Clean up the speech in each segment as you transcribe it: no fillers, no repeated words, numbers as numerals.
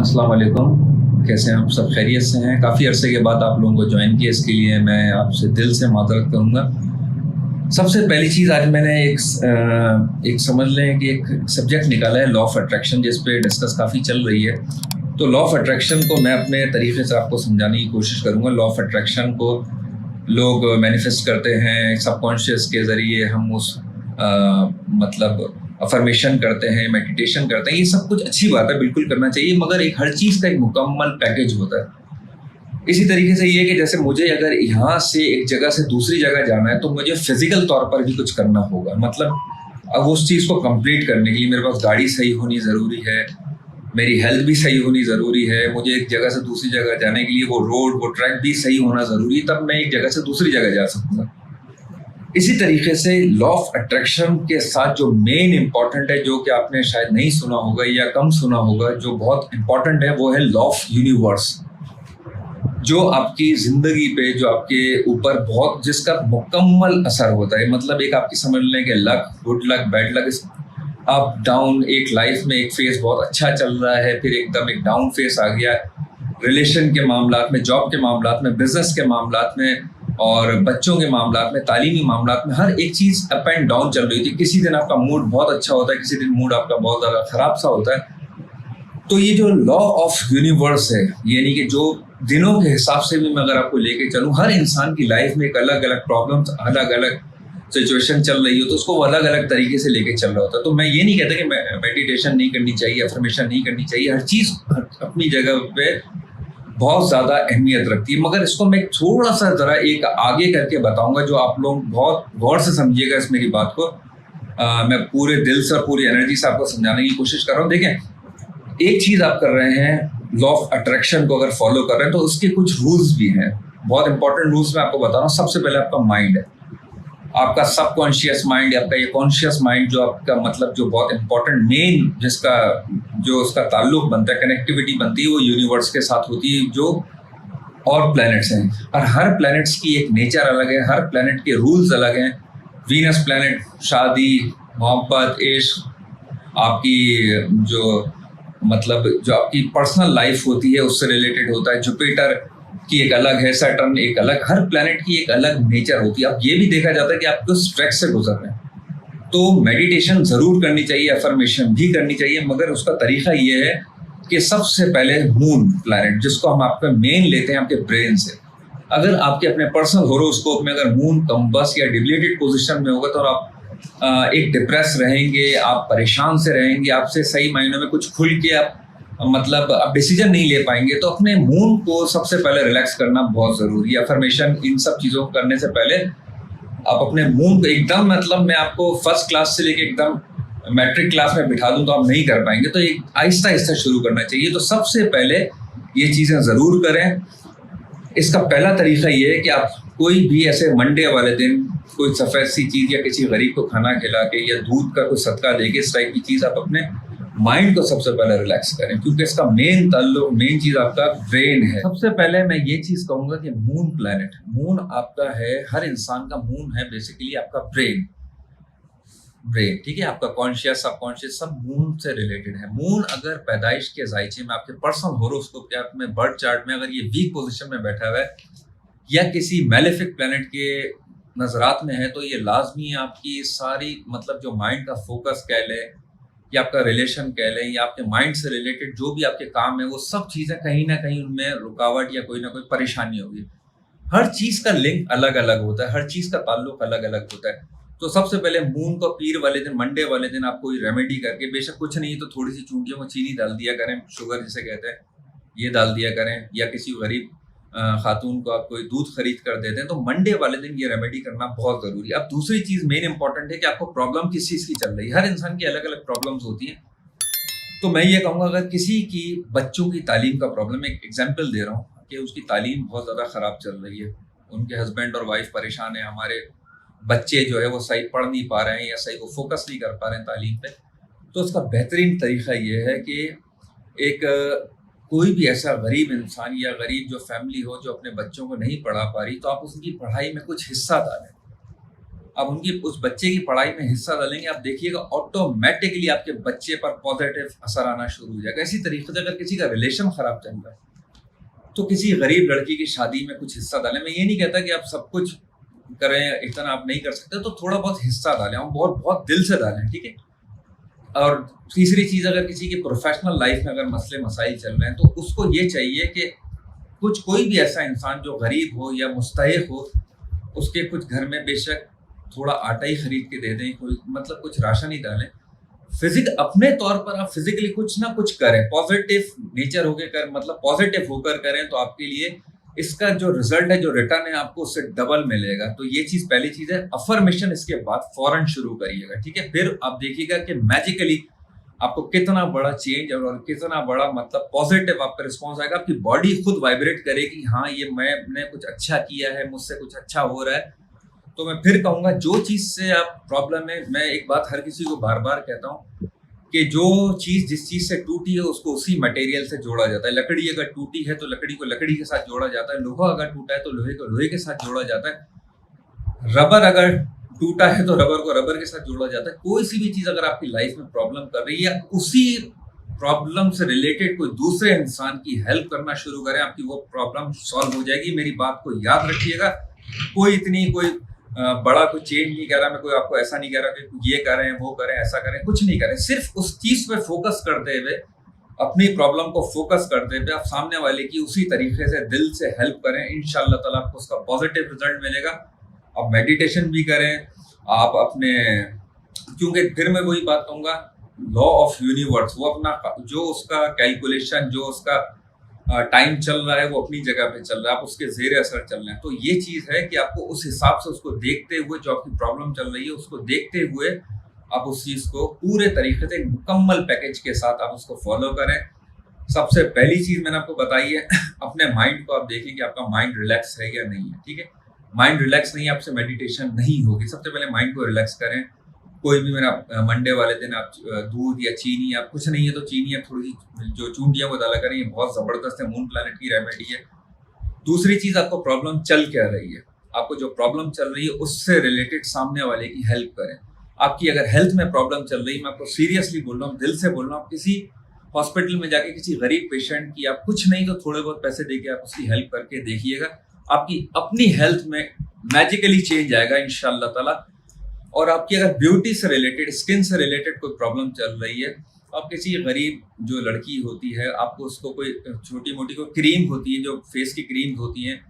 अस्सलाम वालेकुम। कैसे हैं आप? सब खैरियत से हैं? काफ़ी अरसे के बाद आप लोगों को ज्वाइन किया, इसके लिए मैं आपसे दिल से माज़रत करूँगा। सबसे पहली चीज़, आज मैंने एक समझ लें कि एक सब्जेक्ट निकाला है, लॉ ऑफ अट्रैक्शन, जिस पे डिस्कस काफ़ी चल रही है। तो लॉ ऑफ अट्रैक्शन को मैं अपने तरीके से आपको समझाने की कोशिश करूँगा। लॉ ऑफ अट्रैक्शन को लोग मैनिफेस्ट करते हैं सबकॉन्शियस के ज़रिए, हम उस मतलब अफर्मेशन करते हैं, मेडिटेशन करते हैं। ये सब कुछ अच्छी बात है, बिल्कुल करना चाहिए, मगर एक हर चीज़ का एक मुकम्मल पैकेज होता है। इसी तरीके से ये कि जैसे मुझे अगर यहाँ से एक जगह से दूसरी जगह जाना है तो मुझे फिजिकल तौर पर भी कुछ करना होगा। मतलब अब उस चीज़ को कंप्लीट करने के लिए मेरे पास गाड़ी सही होनी ज़रूरी है, मेरी हेल्थ भी सही होनी ज़रूरी है, मुझे एक जगह से दूसरी जगह जाने के लिए वो रोड, वो ट्रैक भी सही होना ज़रूरी है, तब मैं एक जगह से दूसरी जगह जा सकूँगा। इसी तरीके से लॉ ऑफ अट्रैक्शन के साथ जो मेन इंपॉर्टेंट है, जो कि आपने शायद नहीं सुना होगा या कम सुना होगा, जो बहुत इंपॉर्टेंट है, वो है लॉ ऑफ यूनिवर्स, जो आपकी ज़िंदगी पे, जो आपके ऊपर बहुत, जिसका मुकम्मल असर होता है। मतलब एक आपकी समझ लें कि luck, good luck, bad luck, up down, एक लाइफ में एक फेज बहुत अच्छा चल रहा है, फिर एकदम एक डाउन फेज आ गया, रिलेशन के मामलात में, जॉब के मामलात में, बिजनेस के मामलात में, और बच्चों के मामलात में, तालीमी मामलात में, हर एक चीज़ अप एंड डाउन चल रही थी। किसी दिन आपका मूड बहुत अच्छा होता है, किसी दिन मूड आपका बहुत ज़्यादा ख़राब सा होता है। तो ये जो लॉ ऑफ यूनिवर्स है, यानी कि जो दिनों के हिसाब से भी मैं अगर आपको लेके चलूँ, हर इंसान की लाइफ में एक अलग अलग प्रॉब्लम्स, अलग अलग सिचुएशन चल रही हो, तो उसको वो अलग अलग तरीके से लेके चल रहा होता है। तो मैं ये नहीं कहता कि मेडिटेशन नहीं करनी चाहिए, अफर्मेशन नहीं करनी चाहिए, हर चीज़ अपनी जगह पे बहुत ज़्यादा अहमियत रखती है, मगर इसको मैं थोड़ा सा ज़रा एक आगे करके बताऊंगा, जो आप लोग बहुत गौर से समझिएगा इस मेरी बात को। मैं पूरे दिल से, पूरी एनर्जी से आपको समझाने की कोशिश कर रहा हूँ। देखें, एक चीज़ आप कर रहे हैं, लॉ ऑफ अट्रैक्शन को अगर फॉलो कर रहे हैं, तो उसके कुछ रूल्स भी हैं, बहुत इंपॉर्टेंट रूल्स मैं आपको बता रहा हूँ। सबसे पहले आपका माइंड है, आपका सबकॉन्शियस माइंड, आपका ये कॉन्शियस माइंड, जो आपका मतलब जो बहुत इंपॉर्टेंट मेन जिसका जो उसका ताल्लुक बनता है, कनेक्टिविटी बनती है, वो यूनिवर्स के साथ होती है, जो और प्लैनेट्स हैं। और हर प्लैनेट्स की एक नेचर अलग है, हर प्लैनेट के रूल्स अलग हैं। वीनस प्लैनेट शादी, मोहब्बत, इश्क, आपकी जो मतलब जो आपकी पर्सनल लाइफ होती है उससे रिलेटेड होता है। जुपिटर की एक अलग है, सैटर्न एक अलग, हर प्लैनेट की एक अलग नेचर होती है। अब ये भी देखा जाता है कि आप किस स्ट्रेस से गुजर रहे हैं, तो मेडिटेशन ज़रूर करनी चाहिए, अफर्मेशन भी करनी चाहिए, मगर उसका तरीका ये है कि सबसे पहले मून प्लैनेट, जिसको हम आपका मेन लेते हैं आपके ब्रेन से, अगर आपके अपने पर्सनल होरोस्कोप में अगर मून कम्बस या डिप्लीटेड पोजिशन में होगा, तो आप एक डिप्रेस रहेंगे, आप परेशान से रहेंगे, आपसे सही मायनों में कुछ खुल के आप मतलब आप डिसीजन नहीं ले पाएंगे। तो अपने मून को सबसे पहले रिलैक्स करना बहुत ज़रूरी है। अफर्मेशन, इन सब चीज़ों को करने से पहले आप अपने मून को एकदम, मतलब मैं आपको फर्स्ट क्लास से लेके एकदम मैट्रिक क्लास में बिठा दूं तो आप नहीं कर पाएंगे, तो एक आहिस्ता आहिस्ता शुरू करना चाहिए। तो सबसे पहले ये चीज़ें ज़रूर करें। इसका पहला तरीका ये है कि आप कोई भी ऐसे मंडे वाले दिन कोई सफ़ेद सी चीज़ या किसी गरीब को खाना खिला के या दूध का कोई सदका दे के, इस टाइप की चीज़ आप अपने माइंड को सबसे पहले रिलैक्स करें, क्योंकि इसका मेन ताल्लुक, मेन चीज़ आपका ब्रेन है। सबसे पहले मैं ये चीज़ कहूँगा कि मून प्लैनेट, मून आपका है, हर इंसान का मून है बेसिकली आपका ब्रेन, ठीक है। आपका कॉन्शियस, सबकॉन्शियस सब मून से रिलेटेड है। मून अगर पैदाइश के जायचे में आपके पर्सनल होरोस्कोप के में बर्थ चार्ट में अगर ये वीक पोजीशन में बैठा हुआ है या किसी मैलेफिक प्लैनेट के नजरात में है, तो ये लाजमी आपकी सारी मतलब जो माइंड का फोकस कह लें, या आपका रिलेशन कह लें, या आपके माइंड से रिलेटेड जो भी आपके काम है, वो सब चीज़ें कहीं ना कहीं उनमें रुकावट या कोई ना कोई परेशानी होगी। हर चीज़ का लिंक अलग अलग होता है, हर चीज़ का ताल्लुक अलग अलग होता है। तो सबसे पहले मून को पीर वाले दिन, मंडे वाले दिन आप कोई रेमेडी करके, बेशक कुछ नहीं तो थोड़ी सी चूंटियों में चीनी डाल दिया करें, शुगर जिसे कहते हैं, ये डाल दिया करें, या किसी गरीब खातून को आप कोई दूध खरीद कर देते हैं, तो मंडे वाले दिन ये रेमेडी करना बहुत ज़रूरी है। अब दूसरी चीज़ मेन इंपॉर्टेंट है कि आपको प्रॉब्लम किस चीज़ की चल रही है। हर इंसान की अलग अलग प्रॉब्लम्स होती हैं। तो मैं ये कहूँगा, अगर किसी की बच्चों की तालीम का प्रॉब्लम, एक एग्जाम्पल दे रहा हूँ कि उसकी तालीम बहुत ज़्यादा ख़राब चल रही है, उनके हस्बैंड और वाइफ परेशान है, हमारे बच्चे जो है वो सही पढ़ नहीं पा रहे हैं या सही वो फोकस नहीं कर पा रहे हैं तालीम पे, तो उसका बेहतरीन तरीका ये है कि एक कोई भी ऐसा गरीब इंसान या गरीब जो फैमिली हो जो अपने बच्चों को नहीं पढ़ा पा रही, तो आप उसकी पढ़ाई में कुछ हिस्सा डालें। आप उनकी उस बच्चे की पढ़ाई में हिस्सा डालेंगे, आप देखिएगा ऑटोमेटिकली आपके बच्चे पर पॉजिटिव असर आना शुरू हो जाएगा। इसी तरीके से अगर किसी का रिलेशन खराब चल रहा है तो किसी गरीब लड़की की शादी में कुछ हिस्सा डालें। मैं ये नहीं कहता कि आप सब कुछ करें, इतना आप नहीं कर सकते तो थोड़ा बहुत हिस्सा डालें और बहुत बहुत दिल से डालें, ठीक है। और तीसरी चीज़, अगर किसी की प्रोफेशनल लाइफ में अगर मसले मसाइल चल रहे हैं तो उसको ये चाहिए कि कोई भी ऐसा इंसान जो गरीब हो या मुस्तहिक हो, उसके कुछ घर में बेशक थोड़ा आटा ही खरीद के दे दें, कोई मतलब कुछ राशन ही डालें। अपने तौर पर आप फिजिकली कुछ ना कुछ करें, पॉजिटिव नेचर होकर कर मतलब पॉजिटिव होकर करें तो आपके लिए इसका जो रिजल्ट है, जो रिटर्न है, आपको उससे डबल मिलेगा। तो ये चीज पहली चीज है। अफर्मेशन इसके बाद फौरन शुरू करिएगा, ठीक है। फिर आप देखिएगा कि मैजिकली आपको कितना बड़ा चेंज और कितना बड़ा मतलब पॉजिटिव आपका रिस्पॉन्स आएगा। आपकी बॉडी खुद वाइब्रेट करेगी, हाँ ये मैंने कुछ अच्छा किया है, मुझसे कुछ अच्छा हो रहा है। तो मैं फिर कहूंगा, जो चीज से आप प्रॉब्लम है, मैं एक बात हर किसी को बार बार कहता हूँ कि जो चीज जिस चीज से टूटी है उसको उसी मटेरियल से जोड़ा जाता है। लकड़ी अगर टूटी है तो लकड़ी को लकड़ी के साथ जोड़ा जाता है, लोहा अगर टूटा है तो लोहे को लोहे के साथ जोड़ा जाता है, रबर अगर टूटा है तो रबर को रबर के साथ जोड़ा जाता है। कोई सी भी चीज अगर आपकी लाइफ में प्रॉब्लम कर रही है, उसी प्रॉब्लम से रिलेटेड कोई दूसरे इंसान की हेल्प करना शुरू करें, आपकी वो प्रॉब्लम सॉल्व हो जाएगी। मेरी बात को याद रखिएगा, कोई बड़ा कोई चेंज नहीं कर रहा मैं, कोई आपको ऐसा नहीं कह रहा कि ये करें वो करें ऐसा करें, कुछ नहीं करें। सिर्फ उस चीज पे फोकस करते हुए, अपनी प्रॉब्लम को फोकस करते हुए आप सामने वाले की उसी तरीके से दिल से हेल्प करें, इंशाल्लाह ताला आपको उसका पॉजिटिव रिजल्ट मिलेगा। आप मेडिटेशन भी करें, आप अपने, क्योंकि फिर मैं वही बात कहूंगा, लॉ ऑफ यूनिवर्स, वो अपना जो उसका कैलकुलेशन, जो उसका टाइम चल रहा है वो अपनी जगह पे चल रहा है, आप उसके जेर असर चल रहे हैं। तो ये चीज है कि आपको उस हिसाब से उसको देखते हुए, जो आपकी प्रॉब्लम चल रही है उसको देखते हुए आप उस चीज को पूरे तरीके से मुकम्मल पैकेज के साथ आप उसको फॉलो करें। सबसे पहली चीज मैंने आपको बताई है, अपने माइंड को आप देखें कि आपका माइंड रिलैक्स है या नहीं है, ठीक है। माइंड रिलैक्स नहीं है, आपसे मेडिटेशन नहीं होगी। सबसे पहले माइंड को रिलैक्स करें। कोई भी मेरा मंडे वाले दिन आप दूध या चीनी, आप कुछ नहीं है तो चीनी या थोड़ी जो चूंटियां वो डाला करें, ये बहुत जबरदस्त है, मून प्लैनेट की रेमेडी है। दूसरी चीज, आपको प्रॉब्लम चल क्या रही है, आपको जो प्रॉब्लम चल रही है उससे रिलेटेड सामने वाले की हेल्प करें। आपकी अगर हेल्थ में प्रॉब्लम चल रही है, मैं आपको सीरियसली बोल रहा हूँ, दिल से बोल रहा हूँ, किसी हॉस्पिटल में जाके किसी गरीब पेशेंट की आप कुछ नहीं तो थोड़े बहुत पैसे देके आप उसकी हेल्प करके देखिएगा, आपकी अपनी हेल्थ में मैजिकली चेंज आएगा इंशाल्लाह ताला। और आपकी अगर ब्यूटी से रिलेटेड, स्किन से रिलेटेड कोई प्रॉब्लम चल रही है, आप किसी गरीब जो लड़की होती है, आपको उसको कोई छोटी मोटी कोई क्रीम होती है, जो फेस की क्रीम होती हैं,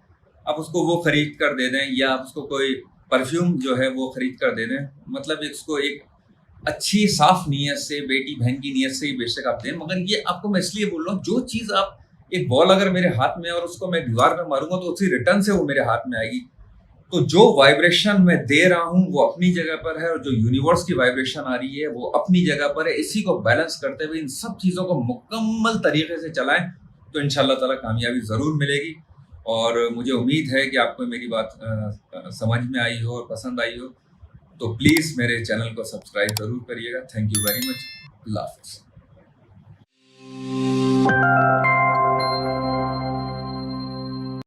आप उसको वो खरीद कर दे दें, या आप उसको कोई परफ्यूम जो है वो खरीद कर दे दें। मतलब इसको एक अच्छी साफ नीयत से, बेटी बहन की नीयत से ही बेशक आप दें, मगर ये आपको मैं इसलिए बोल रहा हूँ, जो चीज़ आप, एक बॉल अगर मेरे हाथ में है और उसको मैं दीवार में मारूंगा तो उसी रिटर्न से वो मेरे हाथ में आएगी। तो जो वाइब्रेशन मैं दे रहा हूँ वो अपनी जगह पर है, और जो यूनिवर्स की वाइब्रेशन आ रही है वो अपनी जगह पर है। इसी को बैलेंस करते हुए इन सब चीज़ों को मुकम्मल तरीके से चलाएं तो इंशाल्लाह ताला कामयाबी ज़रूर मिलेगी। और मुझे उम्मीद है कि आपको मेरी बात समझ में आई हो और पसंद आई हो, तो प्लीज़ मेरे चैनल को सब्सक्राइब ज़रूर करिएगा। Thank you very much. Allah हाफ़िज़।